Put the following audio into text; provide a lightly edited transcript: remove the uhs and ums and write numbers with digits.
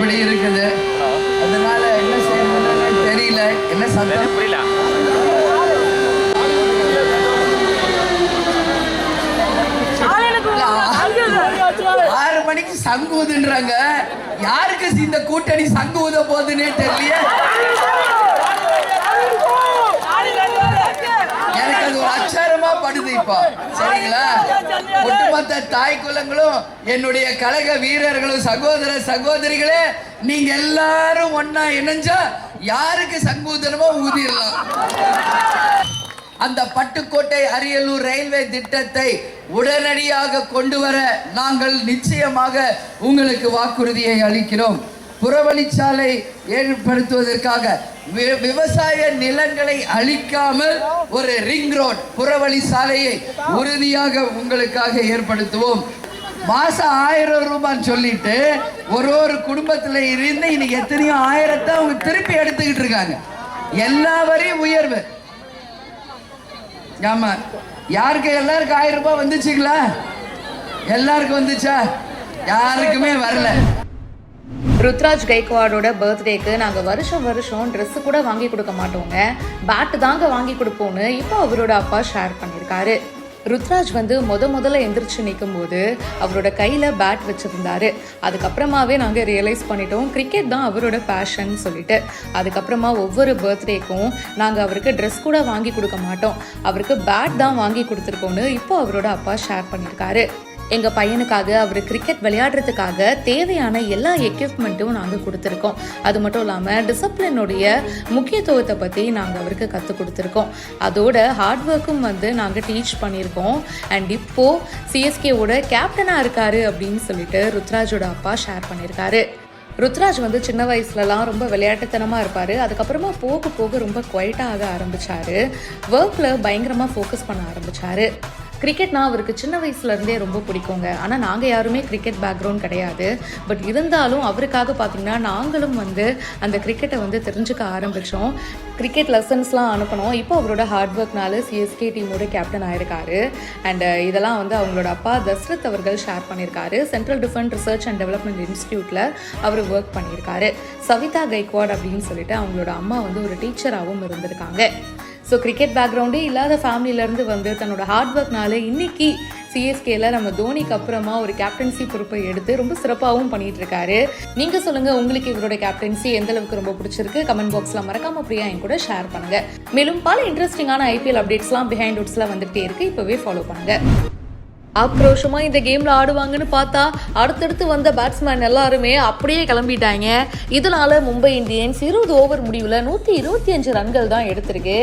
அப்படி இருக்குது. அதனால என்ன செய்யணும்னு தெரியல. என்ன சத்தம் புரியல. 6 மணிக்கு சங்கு ஊதுன்றாங்க. யாருக்கு இந்த கூட்டணி சங்கு ஊத போகுதுன்னே தெரியல. எனக்கு அது ஒரு அச்சாரமா படுது இப்போ. சரிங்களா? ஒட்டுமொத்த தாய் குலங்களும் என்னுடைய கழக வீரர்களும் சகோதர சகோதரிகளே, நீங்க எல்லாரும் ஒன்னா இணைஞ்சா யாருக்கு சங்கு ஊதணுமோ ஊதிடலாம். அந்த பட்டுக்கோட்டை அரியலூர் ரயில்வே திட்டத்தை உடனடியாக கொண்டு வர நாங்கள் நிச்சயமாக உங்களுக்கு வாக்குறுதியை அளிக்கிறோம். புறவழிச்சாலை ஏற்படுத்துவதற்காக விவசாய நிலங்களை அழிக்காமல் ஒரு ரிங் ரோட் புறவழி சாலையை உறுதியாக உங்களுக்காக ஏற்படுத்துவோம். மாசம் 1000 ரூபான்னு சொல்லிட்டு ஒரு குடும்பத்தில் இருந்து இன்னைக்கு எத்தனையோ ஆயிரத்தை அவங்க திருப்பி எடுத்துக்கிட்டு இருக்காங்க. எல்லா வரையும் உயர்வு. ஆமா, யாருக்கு எல்லாருக்கும் 1000 ரூபாய் வந்துச்சுங்களா? எல்லாருக்கும் வந்துச்சா? யாருக்குமே வரல. ருத்ராஜ் கைக்வாடோட பர்த்டேக்கு நாங்கள் வருஷம் ட்ரெஸ்ஸு கூட வாங்கி கொடுக்க மாட்டோங்க, பேட்டு தாங்க வாங்கி கொடுப்போன்னு இப்போ அவரோட அப்பா ஷேர் பண்ணியிருக்காரு. ருத்ராஜ் வந்து முதல்ல எந்திரிச்சு நிற்கும் போது அவரோட கையில் பேட் வச்சுருந்தாரு. அதுக்கப்புறமாவே நாங்கள் ரியலைஸ் பண்ணிட்டோம் கிரிக்கெட் தான் அவரோட பேஷன் சொல்லிட்டு. அதுக்கப்புறமா ஒவ்வொரு பர்த்டேக்கும் நாங்கள் அவருக்கு ட்ரெஸ் கூட வாங்கி கொடுக்க மாட்டோம், அவருக்கு பேட் தான் வாங்கி கொடுத்துருக்கோன்னு இப்போ அவரோட அப்பா ஷேர் பண்ணியிருக்காரு. எங்கள் பையனுக்காக அவர் கிரிக்கெட் விளையாடுறதுக்காக தேவையான எல்லா எக்யூப்மெண்ட்டும் நாங்கள் கொடுத்துருக்கோம். அது மட்டும் இல்லாமல் டிசிப்ளினுடைய முக்கியத்துவத்தை பற்றி நாங்கள் அவருக்கு கற்றுக் கொடுத்துருக்கோம். அதோட ஹார்ட் ஒர்க்கும் வந்து நாங்கள் டீச் பண்ணியிருக்கோம். அண்ட் இப்போது சிஎஸ்கேவோட கேப்டனாக இருக்காரு அப்படின்னு சொல்லிட்டு ருத்ராஜோட அப்பா ஷேர் பண்ணியிருக்காரு. ருத்ராஜ் வந்து சின்ன வயசுலலாம் ரொம்ப விளையாட்டுத்தனமாக இருப்பார். அதுக்கப்புறமா போக ரொம்ப குவைட்டாக ஆக ஆரம்பித்தார். ஒர்க்கில் பயங்கரமாக ஃபோக்கஸ் பண்ண ஆரம்பித்தார். கிரிக்கெட்னா அவருக்கு சின்ன வயசுலேருந்தே ரொம்ப பிடிக்குங்க. ஆனால் நாங்கள் யாருமே கிரிக்கெட் பேக்ரவுண்ட் கிடையாது. பட் இருந்தாலும் அவருக்காக பார்த்திங்கன்னா நாங்களும் வந்து அந்த கிரிக்கெட்டை வந்து தெரிஞ்சுக்க ஆரம்பித்தோம். கிரிக்கெட் லெசன்ஸ்லாம் அனுப்பணும். இப்போ அவரோட ஹார்ட் ஒர்க்னால சிஎஸ்கே டீமோட கேப்டன் ஆயிருக்காரு. அண்ட் இதெல்லாம் வந்து அவங்களோட அப்பா தஸ்ரத் அவர்கள் ஷேர் பண்ணியிருக்காரு. Central defence research and development இன்ஸ்டியூட்டில் அவர் ஒர்க் பண்ணியிருக்காரு. சவிதா கைக்வாட் அப்படின்னு சொல்லிட்டு அவங்களோட அம்மா வந்து ஒரு டீச்சராகவும் இருந்திருக்காங்க. ஸோ கிரிக்கெட் பேக்ரவுண்டே இல்லாத ஃபேமிலியிலேருந்து வந்து தன்னோட ஹார்ட் ஒர்க்னால இன்னைக்கு சிஎஸ்கேல நம்ம தோனிக்கு அப்புறமா ஒரு கேப்டன்சி பொறுப்பை எடுத்து ரொம்ப சிறப்பாகவும் பண்ணிட்டு இருக்காரு. நீங்க சொல்லுங்க, உங்களுக்கு இவரோட கேப்டன்சி எந்த அளவுக்கு ரொம்ப பிடிச்சிருக்கு? கமெண்ட் பாக்ஸ்ல மறக்காம பிரியா என் கூட ஷேர் பண்ணுங்க. மேலும் பல இன்ட்ரெஸ்டிங்கான ஐபிஎல் அப்டேட்ஸ்லாம் பிஹைண்ட் வுட்ஸ்ல வந்துகிட்டே இருக்கு. இப்பவே ஃபாலோ பண்ணுங்க. ஆக்ரோஷமா இந்த கேம்ல ஆடுவாங்கன்னு பார்த்தா அடுத்தடுத்து வந்த பேட்ஸ்மேன் எல்லாருமே அப்படியே கிளம்பிட்டாங்க. இதனால மும்பை இந்தியன்ஸ் 20 ஓவர் முடிவில் 125 ரன்கள் தான் எடுத்திருக்கு.